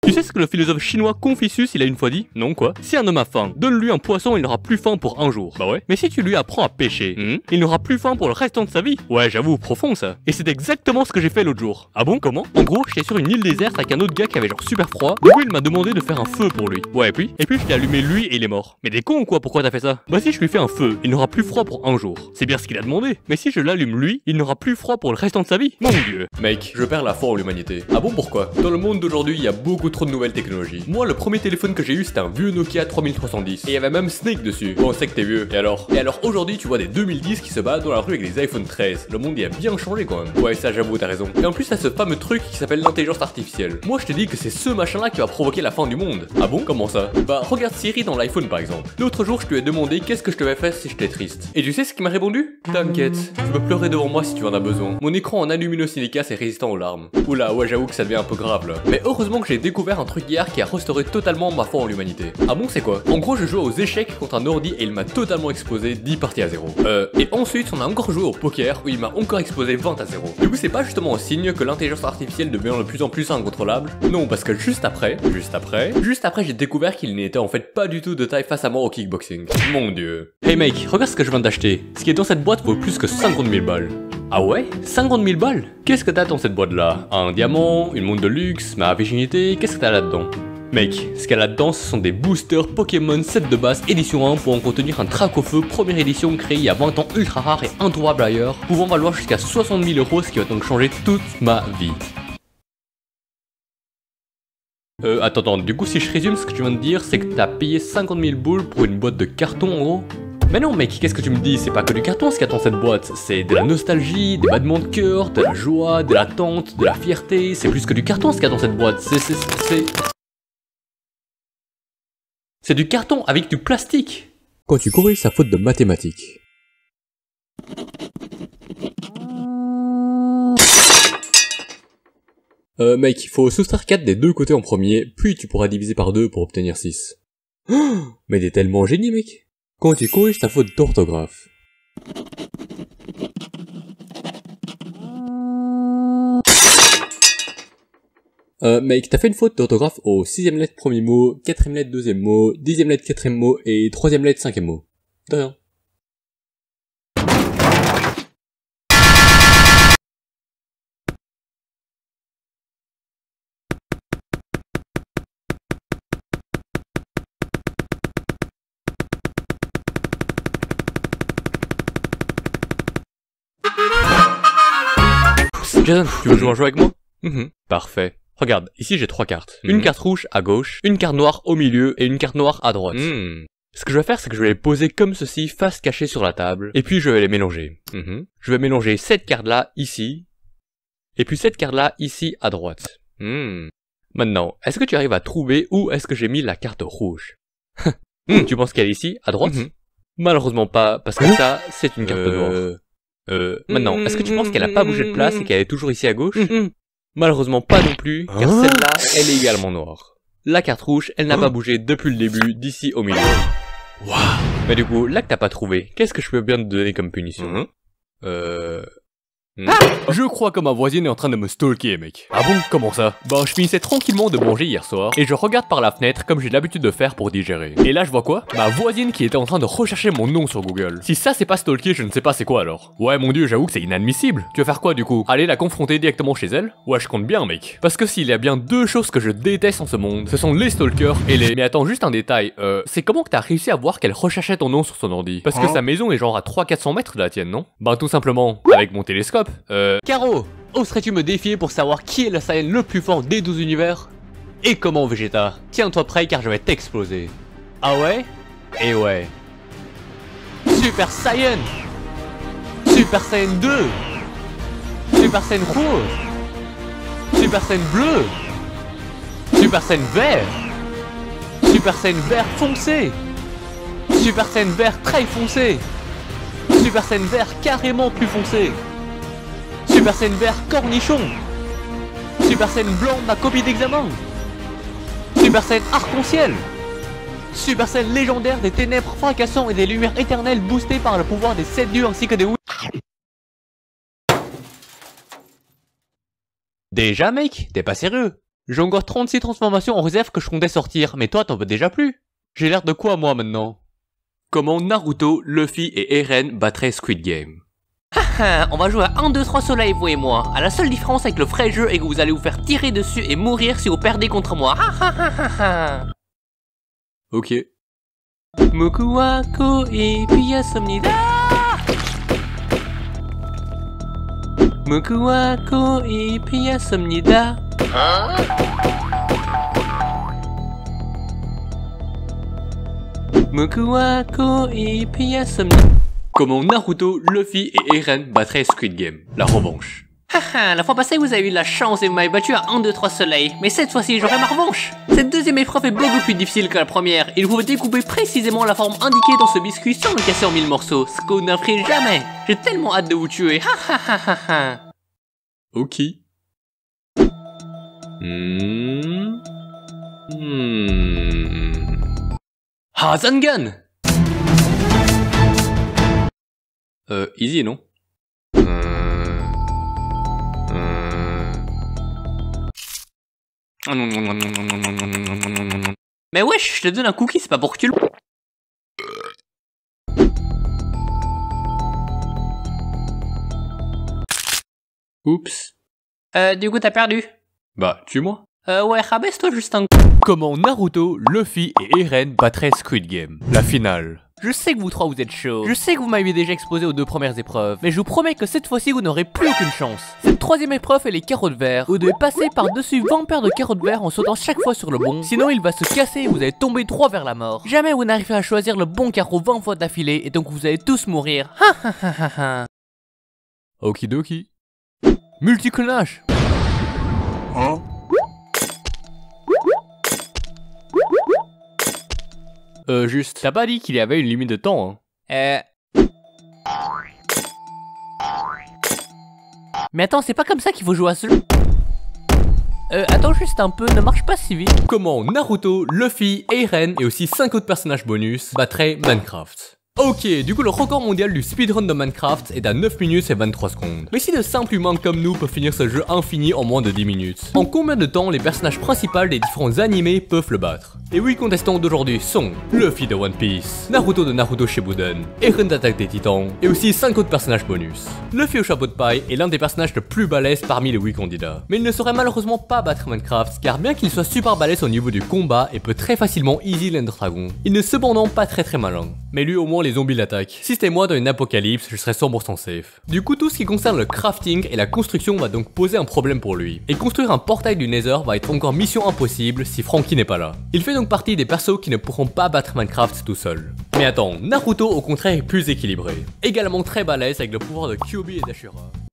Tu sais ce que le philosophe chinois Confucius il a une fois dit? Non quoi? Si un homme a faim, donne-lui un poisson, il n'aura plus faim pour un jour. Bah ouais. Mais si tu lui apprends à pêcher, il n'aura plus faim pour le restant de sa vie. Ouais, j'avoue, profond ça. Et c'est exactement ce que j'ai fait l'autre jour. Ah bon, comment? En gros, j'étais sur une île déserte avec un autre gars qui avait genre super froid. Du coup, il m'a demandé de faire un feu pour lui. Ouais, et puis je l'ai allumé lui et il est mort. Mais des cons ou quoi? Pourquoi t'as fait ça? Bah si je lui fais un feu, il n'aura plus froid pour un jour. C'est bien ce qu'il a demandé. Mais si je l'allume lui, il n'aura plus froid pour le restant de sa vie. Mon dieu. Mec, je perds la foi en l'humanité. Ah bon, pourquoi? Dans le monde d'aujourd'hui, il y a beaucoup trop de nouvelles technologies. Moi, le premier téléphone que j'ai eu, c'était un vieux Nokia 3310. Et il y avait même Snake dessus. Bon, on sait que t'es vieux. Et alors aujourd'hui, tu vois des 2010 qui se battent dans la rue avec des iPhone 13. Le monde y a bien changé quand même. Ouais, ça j'avoue, t'as raison. Et en plus, t'as ce fameux truc qui s'appelle l'intelligence artificielle. Moi, je te dis que c'est ce machin-là qui va provoquer la fin du monde. Ah bon? Comment ça? Bah, regarde Siri dans l'iPhone par exemple. L'autre jour, je lui ai demandé qu'est-ce que je devais faire si j'étais triste. Et tu sais ce qu'il m'a répondu? T'inquiète, tu peux pleurer devant moi si tu en as besoin. Mon écran en aluminosilica est résistant aux larmes. Oula, ouais, j'avoue que ça devient un peu grave là. Mais heureusement que j'ai découvert un truc hier qui a restauré totalement ma foi en l'humanité. Ah bon, c'est quoi? En gros, je jouais aux échecs contre un ordi et il m'a totalement explosé 10 parties à 0. Et ensuite, on a encore joué au poker où il m'a encore explosé 20 à 0. Du coup, c'est pas justement un signe que l'intelligence artificielle devient de plus en plus incontrôlable? Non, parce que juste après, j'ai découvert qu'il n'était en fait pas du tout de taille face à moi au kickboxing. Mon dieu. Hey mec, regarde ce que je viens d'acheter. Ce qui est dans cette boîte vaut plus que 50 000 balles. Ah ouais? 50 000 balles? Qu'est-ce que t'as dans cette boîte là? Un diamant, une montre de luxe, ma virginité, qu'est-ce que t'as là-dedans? Mec, ce qu'il y a là-dedans, ce sont des boosters Pokémon 7 de base édition 1 pour en contenir un trac au feu première édition créé il y a 20 ans ultra rare et introuvable ailleurs, pouvant valoir jusqu'à 60 000 €, ce qui va donc changer toute ma vie. Attends, du coup si je résume ce que tu viens de dire, c'est que t'as payé 50 000 boules pour une boîte de carton en gros? Mais non mec, qu'est-ce que tu me dis? C'est pas que du carton ce qu'il y a dans cette boîte, c'est de la nostalgie, des battements de cœur, de la joie, de l'attente, de la fierté, c'est plus que du carton ce qu'il y a dans cette boîte, c'est du carton avec du plastique. Quand tu corriges sa faute de mathématiques. Mec, il faut soustraire 4 des deux côtés en premier, puis tu pourras diviser par 2 pour obtenir 6. Oh, mais t'es tellement génie, mec. Quand tu corriges ta faute d'orthographe. Mec, t'as fait une faute d'orthographe au 6ème lettre premier mot, 4ème lettre deuxième mot, 10ème lettre quatrième mot et 3ème lettre cinquième mot. De rien. Jason, tu veux jouer un jeu avec moi? Parfait. Regarde, ici j'ai 3 cartes. Une carte rouge à gauche, une carte noire au milieu et une carte noire à droite. Ce que je vais faire, c'est que je vais les poser comme ceci, face cachée sur la table, et puis je vais les mélanger. Je vais mélanger cette carte-là ici, et puis cette carte-là ici à droite. Maintenant, est-ce que tu arrives à trouver où est-ce que j'ai mis la carte rouge? Tu penses qu'elle est ici, à droite? Malheureusement pas, parce que ça, c'est une carte noire. Maintenant, est-ce que tu penses qu'elle a pas bougé de place et qu'elle est toujours ici à gauche? Malheureusement pas non plus, car celle-là, elle est également noire. La carte rouge, elle n'a pas bougé depuis le début, d'ici au milieu. Mais du coup, là que t'as pas trouvé, qu'est-ce que je peux bien te donner comme punition? Je crois que ma voisine est en train de me stalker, mec. Ah bon? Comment ça? Bah, je finissais tranquillement de manger hier soir, et je regarde par la fenêtre comme j'ai l'habitude de faire pour digérer. Et là, je vois quoi? Ma voisine qui était en train de rechercher mon nom sur Google. Si ça c'est pas stalker, je ne sais pas c'est quoi alors. Ouais, mon dieu, j'avoue que c'est inadmissible. Tu vas faire quoi du coup? Aller la confronter directement chez elle? Ouais, je compte bien, mec. Parce que s'il y a bien deux choses que je déteste en ce monde, ce sont les stalkers et les... Mais attends, juste un détail, c'est comment que t'as réussi à voir qu'elle recherchait ton nom sur son ordi? Parce que sa maison est genre à 300-400 mètres de la tienne, non? Bah, tout simplement, avec mon télescope. Caro, oserais-tu me défier pour savoir qui est le Saiyan le plus fort des 12 univers? Et comment, Vegeta? Tiens-toi prêt car je vais t'exploser. Ah ouais? Et ouais. Super Saiyan! Super Saiyan 2! Super Saiyan rouge! Super Saiyan bleu! Super Saiyan vert! Super Saiyan vert foncé! Super Saiyan vert très foncé! Super Saiyan vert carrément plus foncé! Super Saiyan vert cornichon! Super Saiyan blanc ma copie d'examen! Super Saiyan arc-en-ciel! Super Saiyan légendaire des ténèbres fracassants et des lumières éternelles boostées par le pouvoir des 7 dieux ainsi que des... Déjà mec, t'es pas sérieux? J'ai encore 36 transformations en réserve que je comptais sortir, mais toi t'en veux déjà plus. J'ai l'air de quoi moi maintenant? Comment Naruto, Luffy et Eren battraient Squid Game. On va jouer à 1, 2, 3 soleil, vous et moi. La seule différence avec le vrai jeu est que vous allez vous faire tirer dessus et mourir si vous perdez contre moi. Ok. Mokuwako et Piyasomnida. Mokuwako et Piyasomnida. Mokuwako et Piyasomnida. Comment Naruto, Luffy et Eren battraient Squid Game. La revanche. La fois passée vous avez eu de la chance et vous m'avez battu à 1, 2, 3 soleil. Mais cette fois-ci j'aurai ma revanche. Cette deuxième épreuve est beaucoup plus difficile que la première. Il faut découper précisément la forme indiquée dans ce biscuit sans le casser en 1000 morceaux. Ce qu'on ne ferait jamais. J'ai tellement hâte de vous tuer. Ok. Hazangan! Easy, non? Mais wesh, je te donne un cookie, c'est pas pour que tu le... Oups. Du coup t'as perdu. Bah, tue-moi. Ouais, rabaisse-toi juste un... Comment Naruto, Luffy et Eren battraient Squid Game. La finale. Je sais que vous trois vous êtes chauds, je sais que vous m'avez déjà exposé aux 2 premières épreuves, mais je vous promets que cette fois-ci vous n'aurez plus aucune chance. Cette troisième épreuve est les carottes vertes. Vous devez passer par-dessus 20 paires de carottes vertes en sautant chaque fois sur le bon, sinon il va se casser et vous allez tomber droit vers la mort. Jamais vous n'arrivez à choisir le bon carreau 20 fois d'affilée et donc vous allez tous mourir. Okidoki. Multiclonage. Juste, t'as pas dit qu'il y avait une limite de temps, hein? Mais attends, c'est pas comme ça qu'il faut jouer à ce jeu. Attends juste un peu, ne marche pas si vite. Comment Naruto, Luffy, Eren et aussi 5 autres personnages bonus battraient Minecraft. Ok, du coup le record mondial du speedrun de Minecraft est à 9 minutes et 23 secondes. Mais si de simples humains comme nous peuvent finir ce jeu infini en moins de 10 minutes, en combien de temps les personnages principaux des différents animés peuvent le battre? Et oui, contestants d'aujourd'hui sont Luffy de One Piece, Naruto de Naruto Shippuden, Eren d'Attaque des Titans, et aussi 5 autres personnages bonus. Luffy au chapeau de paille est l'un des personnages les plus balèzes parmi les 8 candidats. Mais il ne saurait malheureusement pas battre Minecraft, car bien qu'il soit super balèze au niveau du combat et peut très facilement easy l'Ender Dragon, il n'est cependant pas très malin. Mais lui au moins les zombies l'attaquent. Si c'était moi dans une apocalypse, je serais 100% safe. Du coup tout ce qui concerne le crafting et la construction va donc poser un problème pour lui. Et construire un portail du Nether va être encore mission impossible si Franky n'est pas là. Il fait donc partie des persos qui ne pourront pas battre Minecraft tout seul. Mais attends, Naruto au contraire est plus équilibré. Également très balèze avec le pouvoir de Kyuubi et d'Ashura.